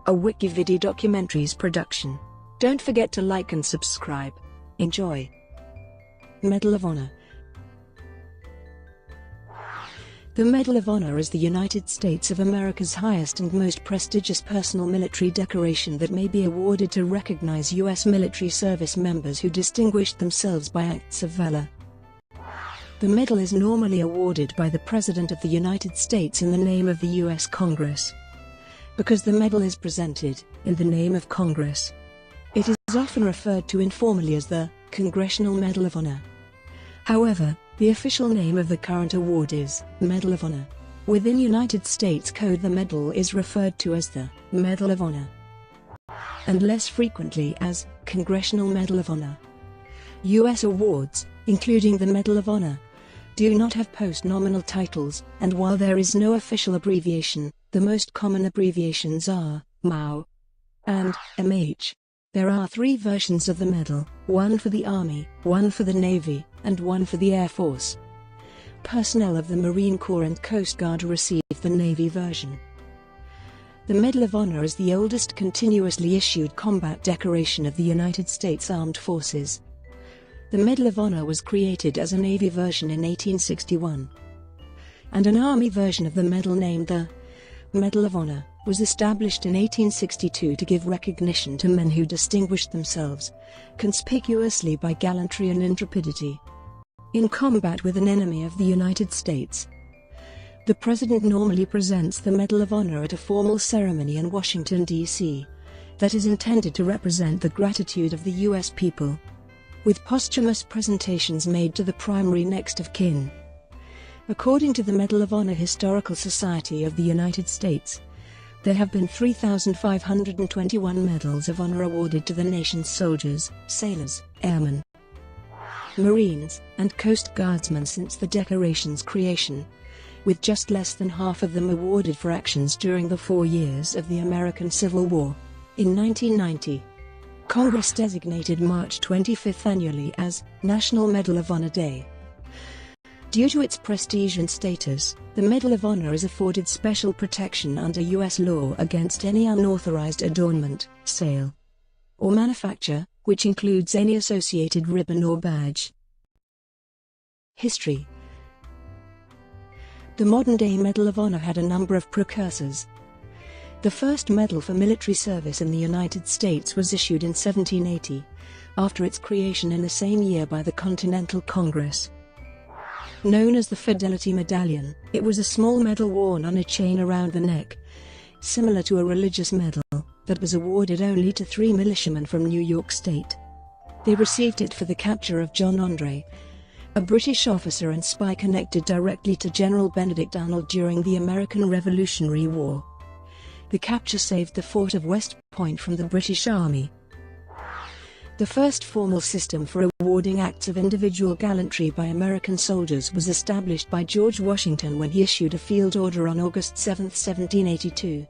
a WikiVidi documentaries production. Don't forget to like and subscribe. Enjoy. Medal of Honor. The Medal of Honor is the United States of America's highest and most prestigious personal military decoration that may be awarded to recognize U.S. military service members who distinguished themselves by acts of valor. The medal is normally awarded by the President of the United States in the name of the U.S. Congress. Because the medal is presented in the name of Congress, it is often referred to informally as the Congressional Medal of Honor. However, the official name of the current award is Medal of Honor. Within United States Code, the medal is referred to as the Medal of Honor, and less frequently as Congressional Medal of Honor. U.S. awards, including the Medal of Honor, do not have post-nominal titles, and while there is no official abbreviation, the most common abbreviations are MAO and MH. There are 3 versions of the medal, one for the Army, one for the Navy, and one for the Air Force. Personnel of the Marine Corps and Coast Guard receive the Navy version. The Medal of Honor is the oldest continuously issued combat decoration of the United States Armed Forces. The Medal of Honor was created as a Navy version in 1861, and an Army version of the medal named the Medal of Honor was established in 1862 to give recognition to men who distinguished themselves conspicuously by gallantry and intrepidity in combat with an enemy of the United States. The President normally presents the Medal of Honor at a formal ceremony in Washington, D.C., that is intended to represent the gratitude of the U.S. people, with posthumous presentations made to the primary next of kin. According to the Medal of Honor Historical Society of the United States, there have been 3,521 Medals of Honor awarded to the nation's soldiers, sailors, airmen, Marines, and Coast Guardsmen since the decoration's creation, with just less than half of them awarded for actions during the 4 years of the American Civil War. In 1990, Congress designated March 25 annually as National Medal of Honor Day. Due to its prestige and status, the Medal of Honor is afforded special protection under U.S. law against any unauthorized adornment, sale, or manufacture, which includes any associated ribbon or badge. History. The modern-day Medal of Honor had a number of precursors. The first medal for military service in the United States was issued in 1780, after its creation in the same year by the Continental Congress. Known as the Fidelity Medallion, it was a small medal worn on a chain around the neck, similar to a religious medal, that was awarded only to 3 militiamen from New York State. They received it for the capture of John Andre, a British officer and spy connected directly to General Benedict Arnold during the American Revolutionary War. The capture saved the fort of West Point from the British Army. The first formal system for awarding acts of individual gallantry by American soldiers was established by George Washington when he issued a field order on August 7, 1782,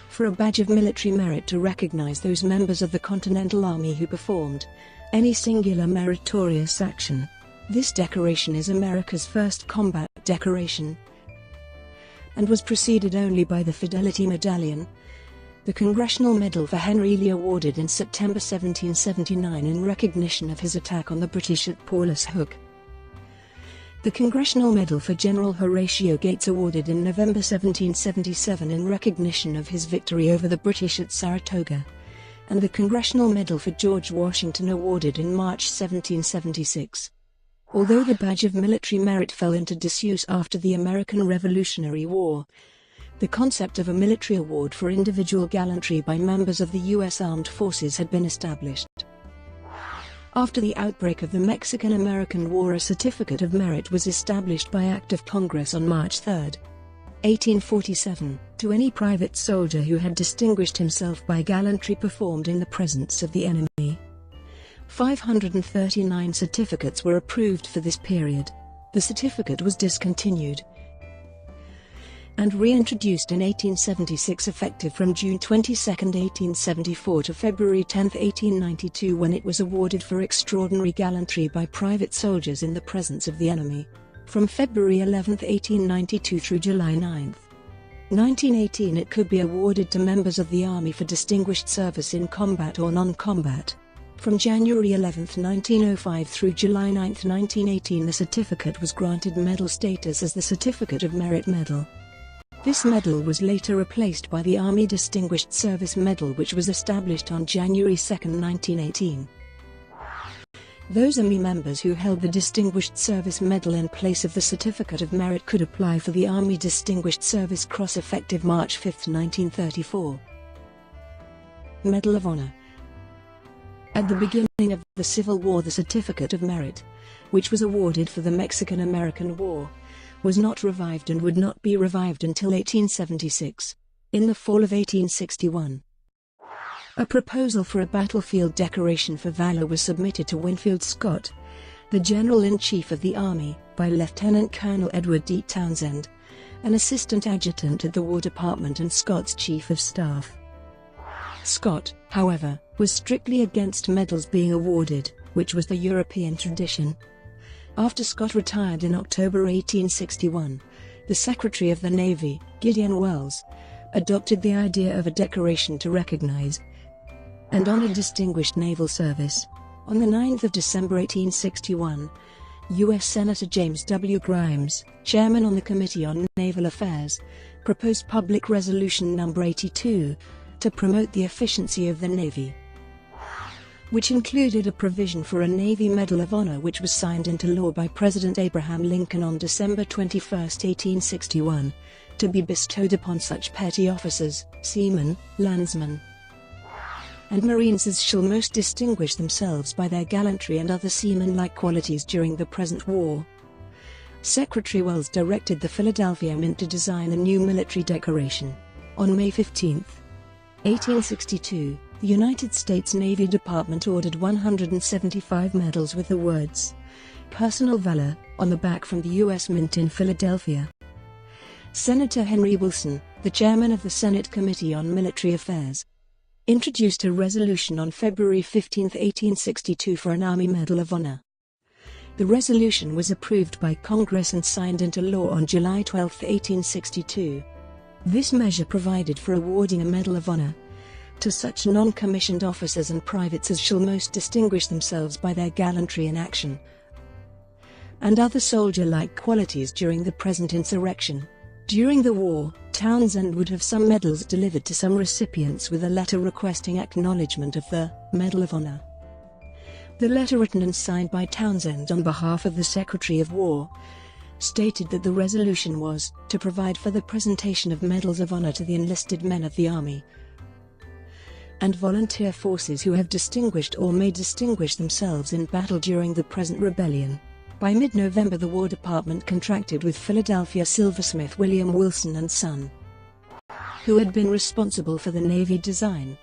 for a badge of military merit to recognize those members of the Continental Army who performed any singular meritorious action. This decoration is America's first combat decoration, and was preceded only by the Fidelity Medallion, the Congressional Medal for Henry Lee awarded in September 1779 in recognition of his attack on the British at Paulus Hook, the Congressional Medal for General Horatio Gates awarded in November 1777 in recognition of his victory over the British at Saratoga, and the Congressional Medal for George Washington awarded in March 1776. Although the badge of military merit fell into disuse after the American Revolutionary War, the concept of a military award for individual gallantry by members of the U.S. Armed Forces had been established. After the outbreak of the Mexican-American War, a certificate of merit was established by Act of Congress on March 3, 1847, to any private soldier who had distinguished himself by gallantry performed in the presence of the enemy. 539 certificates were approved for this period. The certificate was discontinued and reintroduced in 1876, effective from June 22, 1874 to February 10, 1892, when it was awarded for extraordinary gallantry by private soldiers in the presence of the enemy, from February 11, 1892 through July 9, 1918 It could be awarded to members of the Army for distinguished service in combat or non-combat. From January 11, 1905 through July 9, 1918 the certificate was granted medal status as the Certificate of Merit Medal. This medal was later replaced by the Army Distinguished Service Medal, which was established on January 2, 1918. Those Army members who held the Distinguished Service Medal in place of the Certificate of Merit could apply for the Army Distinguished Service Cross effective March 5, 1934. Medal of Honor. At the beginning of the Civil War, the Certificate of Merit, which was awarded for the Mexican-American War, was not revived and would not be revived until 1876. In the fall of 1861, a proposal for a battlefield decoration for valor was submitted to Winfield Scott, the General-in-Chief of the Army, by Lieutenant Colonel Edward D. Townsend, an assistant adjutant at the War Department and Scott's Chief of Staff. Scott, however, was strictly against medals being awarded, which was the European tradition. After Scott retired in October 1861, the Secretary of the Navy, Gideon Welles, adopted the idea of a decoration to recognize and honor distinguished naval service. On 9 December 1861, U.S. Senator James W. Grimes, chairman on the Committee on Naval Affairs, proposed Public Resolution No. 82 to promote the efficiency of the Navy, which included a provision for a Navy Medal of Honor, which was signed into law by President Abraham Lincoln on December 21, 1861, to be bestowed upon such petty officers, seamen, landsmen, and Marines as shall most distinguish themselves by their gallantry and other seaman-like qualities during the present war. Secretary Welles directed the Philadelphia Mint to design a new military decoration. On May 15, 1862, the United States Navy Department ordered 175 medals with the words, "Personal Valor," on the back from the U.S. Mint in Philadelphia. Senator Henry Wilson, the chairman of the Senate Committee on Military Affairs, introduced a resolution on February 15, 1862 for an Army Medal of Honor. The resolution was approved by Congress and signed into law on July 12, 1862. This measure provided for awarding a Medal of Honor to such non-commissioned officers and privates as shall most distinguish themselves by their gallantry in action and other soldier-like qualities during the present insurrection. During the war, Townsend would have some medals delivered to some recipients with a letter requesting acknowledgement of the Medal of Honor. The letter, written and signed by Townsend on behalf of the Secretary of War, stated that the resolution was to provide for the presentation of medals of honor to the enlisted men of the Army and volunteer forces who have distinguished or may distinguish themselves in battle during the present rebellion. By mid-November, the War Department contracted with Philadelphia silversmith William Wilson and Son, who had been responsible for the Navy design,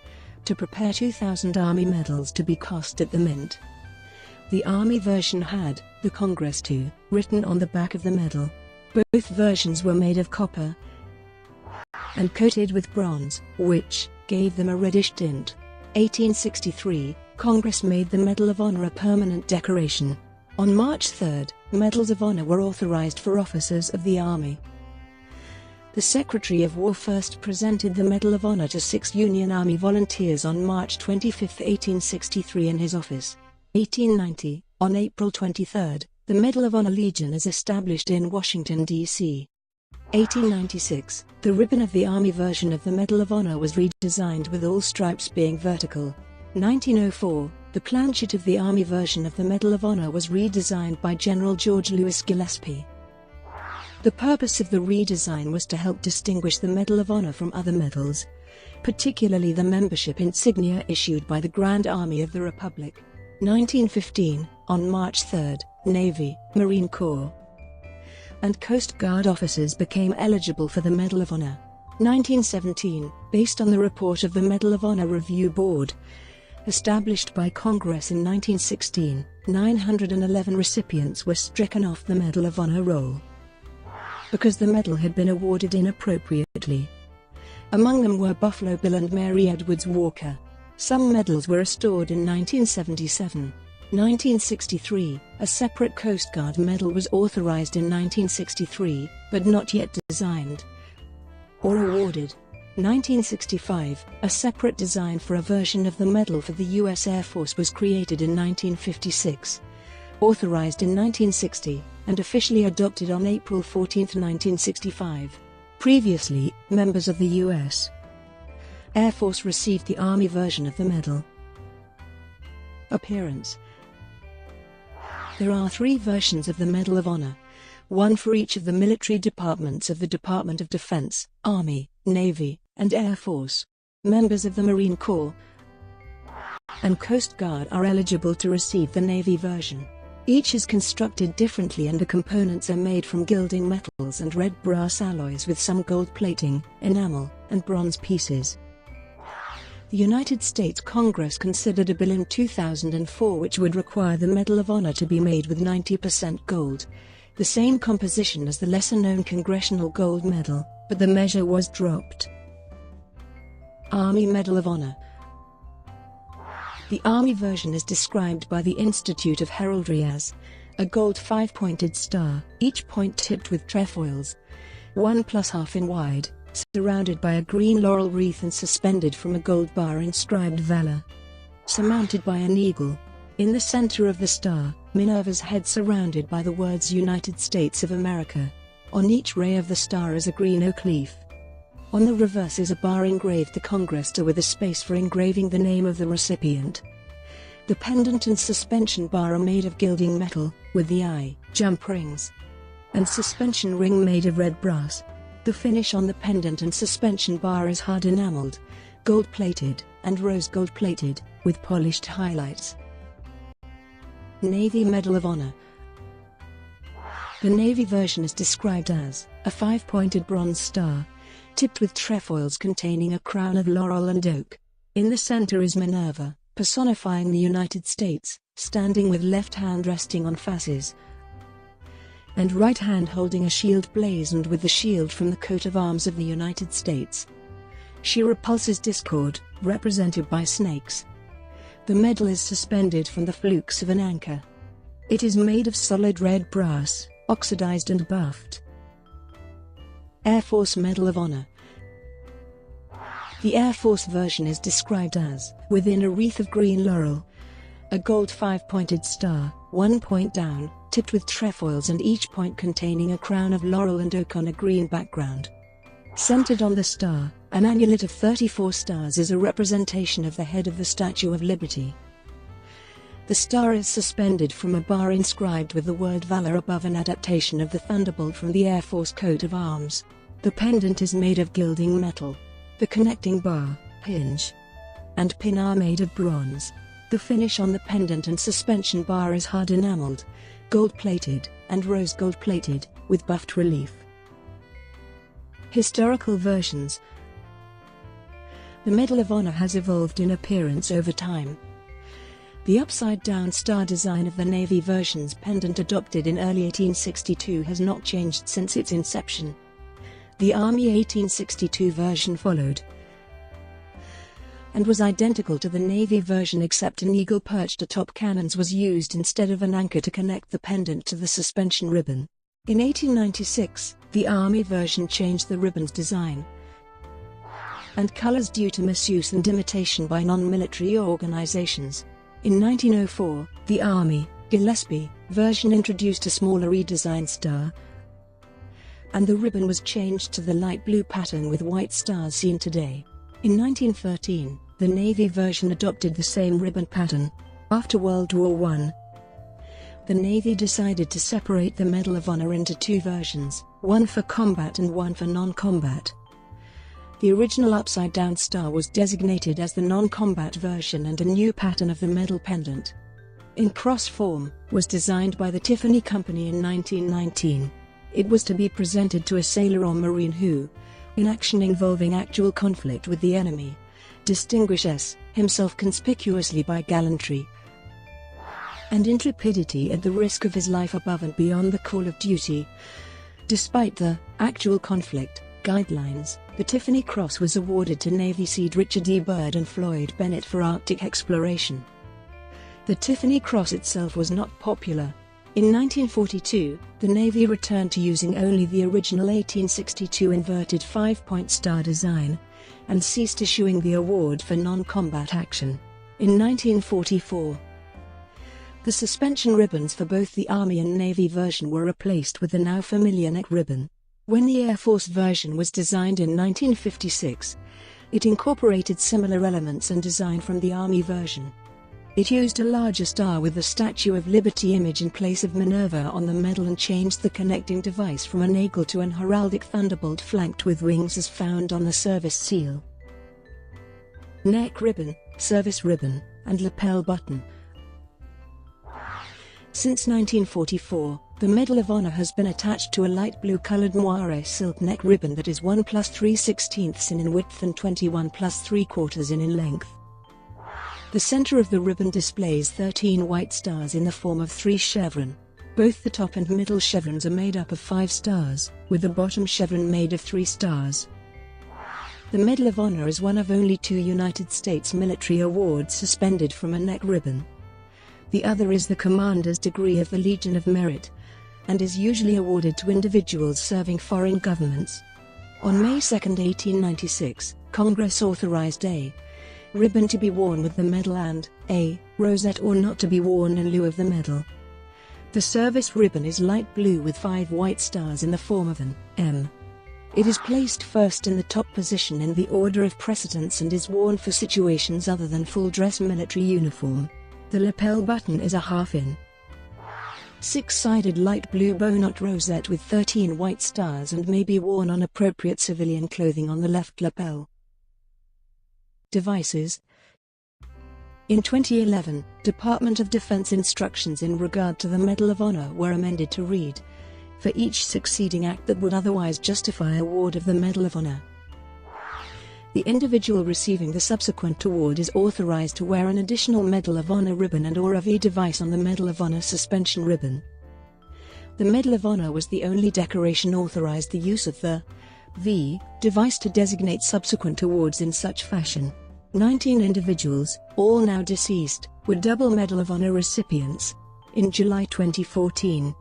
to prepare 2,000 Army medals to be cast at the Mint. The Army version had "The Congress to" written on the back of the medal. Both versions were made of copper and coated with bronze, which gave them a reddish tint. 1863, Congress made the Medal of Honor a permanent decoration. On March 3, Medals of Honor were authorized for officers of the Army. The Secretary of War first presented the Medal of Honor to 6 Union Army volunteers on March 25, 1863 in his office. 1890, on April 23, the Medal of Honor Legion is established in Washington, D.C. 1896, the ribbon of the Army version of the Medal of Honor was redesigned with all stripes being vertical. 1904, the planchet of the Army version of the Medal of Honor was redesigned by General George Louis Gillespie. The purpose of the redesign was to help distinguish the Medal of Honor from other medals, particularly the membership insignia issued by the Grand Army of the Republic. 1915, on March 3, Navy, Marine Corps, and Coast Guard officers became eligible for the Medal of Honor. 1917, based on the report of the Medal of Honor Review Board, established by Congress in 1916, 911 recipients were stricken off the Medal of Honor roll because the medal had been awarded inappropriately. Among them were Buffalo Bill and Mary Edwards Walker. Some medals were restored in 1977. 1963, a separate Coast Guard medal was authorized in 1963, but not yet designed. or awarded. 1965, a separate design for a version of the medal for the U.S. Air Force was created in 1956, authorized in 1960, and officially adopted on April 14, 1965. Previously, members of the U.S. Air Force received the Army version of the medal. Appearance. There are 3 versions of the Medal of Honor, one for each of the military departments of the Department of Defense, Army, Navy, and Air Force. Members of the Marine Corps and Coast Guard are eligible to receive the Navy version. Each is constructed differently and the components are made from gilding metals and red brass alloys with some gold plating, enamel, and bronze pieces. The United States Congress considered a bill in 2004 which would require the Medal of Honor to be made with 90% gold, the same composition as the lesser-known Congressional Gold Medal, but the measure was dropped. Army Medal of Honor. The Army version is described by the Institute of Heraldry as a gold 5-pointed star, each point tipped with trefoils, 1 + ½ in wide, surrounded by a green laurel wreath and suspended from a gold bar inscribed valor, surmounted by an eagle. In the center of the star, Minerva's head surrounded by the words United States of America. On each ray of the star is a green oak leaf. On the reverse is a bar engraved the Congress with a space for engraving the name of the recipient. The pendant and suspension bar are made of gilding metal, with the eye, jump rings, and suspension ring made of red brass. The finish on the pendant and suspension bar is hard enameled, gold-plated, and rose gold-plated, with polished highlights. Navy Medal of Honor. The Navy version is described as a 5-pointed bronze star, tipped with trefoils containing a crown of laurel and oak. In the center is Minerva, personifying the United States, standing with left hand resting on fasces, and right hand holding a shield blazoned with the shield from the coat of arms of the United States. She repulses discord, represented by snakes. The medal is suspended from the flukes of an anchor. It is made of solid red brass, oxidized and buffed. Air Force Medal of Honor. The Air Force version is described as, within a wreath of green laurel, a gold 5-pointed star, 1 point down, tipped with trefoils and each point containing a crown of laurel and oak on a green background. Centered on the star, an amulet of 34 stars is a representation of the head of the Statue of Liberty. The star is suspended from a bar inscribed with the word valor above, an adaptation of the thunderbolt from the Air Force coat of arms. The pendant is made of gilding metal. The connecting bar, hinge, and pin are made of bronze. The finish on the pendant and suspension bar is hard enameled, gold-plated, and rose gold-plated, with buffed relief. Historical versions. The Medal of Honor has evolved in appearance over time. The upside-down star design of the Navy version's pendant adopted in early 1862 has not changed since its inception. The Army 1862 version followed and was identical to the Navy version, except an eagle perched atop cannons was used instead of an anchor to connect the pendant to the suspension ribbon. In 1896, the Army version changed the ribbon's design and colors due to misuse and imitation by non-military organizations. In 1904, the Army, Gillespie, version introduced a smaller redesigned star, and the ribbon was changed to the light blue pattern with white stars seen today. In 1913, the Navy version adopted the same ribbon pattern. After World War I, the Navy decided to separate the Medal of Honor into 2 versions, one for combat and one for non-combat. The original upside-down star was designated as the non-combat version, and a new pattern of the medal pendant, in cross form, was designed by the Tiffany Company in 1919. It was to be presented to a sailor or marine who, in action involving actual conflict with the enemy, distinguishes himself conspicuously by gallantry and intrepidity at the risk of his life above and beyond the call of duty. Despite the actual conflict guidelines, the Tiffany Cross was awarded to Navy Seed Richard E. Byrd and Floyd Bennett for Arctic exploration. The Tiffany Cross itself was not popular. In 1942, the Navy returned to using only the original 1862 inverted 5-point star design, and ceased issuing the award for non-combat action. In 1944, the suspension ribbons for both the Army and Navy version were replaced with the now familiar neck ribbon. When the Air Force version was designed in 1956, it incorporated similar elements and design from the Army version. It used a larger star with the Statue of Liberty image in place of Minerva on the medal and changed the connecting device from an eagle to an heraldic thunderbolt flanked with wings as found on the service seal. Neck ribbon, service ribbon, and lapel button. Since 1944, the Medal of Honor has been attached to a light blue-colored moire silk neck ribbon that is 1 3/16 in width and 21 3/4 in length. The center of the ribbon displays 13 white stars in the form of 3 chevron. Both the top and middle chevrons are made up of 5 stars, with the bottom chevron made of 3 stars. The Medal of Honor is one of only 2 United States military awards suspended from a neck ribbon. The other is the Commander's Degree of the Legion of Merit, and is usually awarded to individuals serving foreign governments. On May 2, 1896, Congress authorized a ribbon to be worn with the medal and a rosette or not to be worn in lieu of the medal. The service ribbon is light blue with 5 white stars in the form of an M. It is placed first in the top position in the order of precedence and is worn for situations other than full-dress military uniform. The lapel button is a half-in, 6-sided light blue bow-knot rosette with 13 white stars and may be worn on appropriate civilian clothing on the left lapel. Devices. In 2011, Department of Defense instructions in regard to the Medal of Honor were amended to read, for each succeeding act that would otherwise justify award of the Medal of Honor, the individual receiving the subsequent award is authorized to wear an additional Medal of Honor ribbon and/or a V device on the Medal of Honor suspension ribbon. The Medal of Honor was the only decoration authorized the use of the V device to designate subsequent awards in such fashion. 19 individuals, all now deceased, were double Medal of Honor recipients. In July 2014,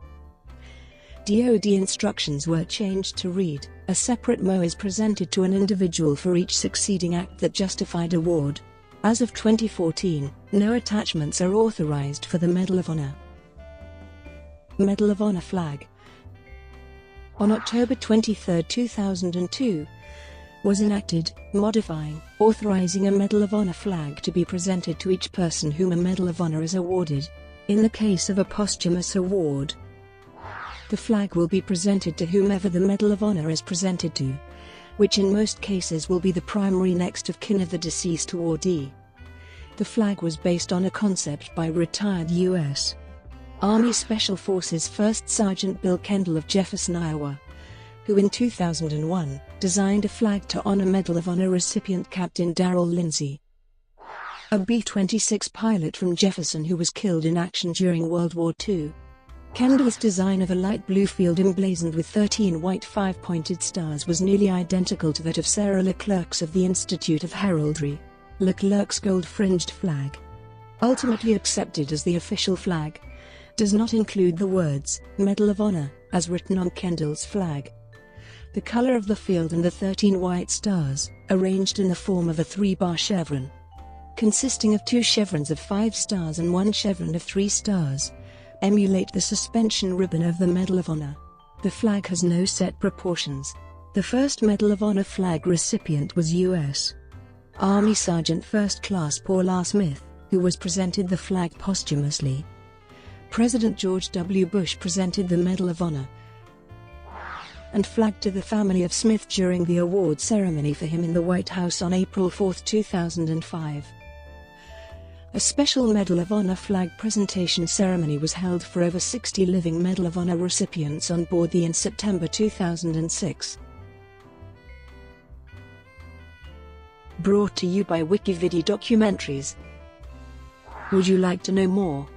DoD instructions were changed to read, a separate MO is presented to an individual for each succeeding act that justified award. As of 2014, no attachments are authorized for the Medal of Honor. Medal of Honor flag. On October 23, 2002, was enacted, modifying, authorizing a Medal of Honor flag to be presented to each person whom a Medal of Honor is awarded. In the case of a posthumous award, the flag will be presented to whomever the Medal of Honor is presented to, which in most cases will be the primary next of kin of the deceased awardee. The flag was based on a concept by retired U.S. Army Special Forces First Sergeant Bill Kendall of Jefferson, Iowa, who in 2001 designed a flag to honor Medal of Honor recipient Captain Darrell Lindsay, a B-26 pilot from Jefferson who was killed in action during World War II. Kendall's design of a light blue field emblazoned with 13 white 5-pointed stars was nearly identical to that of Sarah Leclerc's of the Institute of Heraldry. Leclerc's gold-fringed flag, ultimately accepted as the official flag, does not include the words Medal of Honor, as written on Kendall's flag. The color of the field and the 13 white stars, arranged in the form of a 3-bar chevron, consisting of 2 chevrons of 5 stars and 1 chevron of 3 stars, emulate the suspension ribbon of the Medal of Honor. The flag has no set proportions. The first Medal of Honor flag recipient was U.S. Army Sergeant First Class Paul R. Smith, who was presented the flag posthumously. President George W. Bush presented the Medal of Honor and flag to the family of Smith during the award ceremony for him in the White House on April 4, 2005. A special Medal of Honor flag presentation ceremony was held for over 60 living Medal of Honor recipients on board in September 2006. Brought to you by WikiVidi Documentaries. Would you like to know more?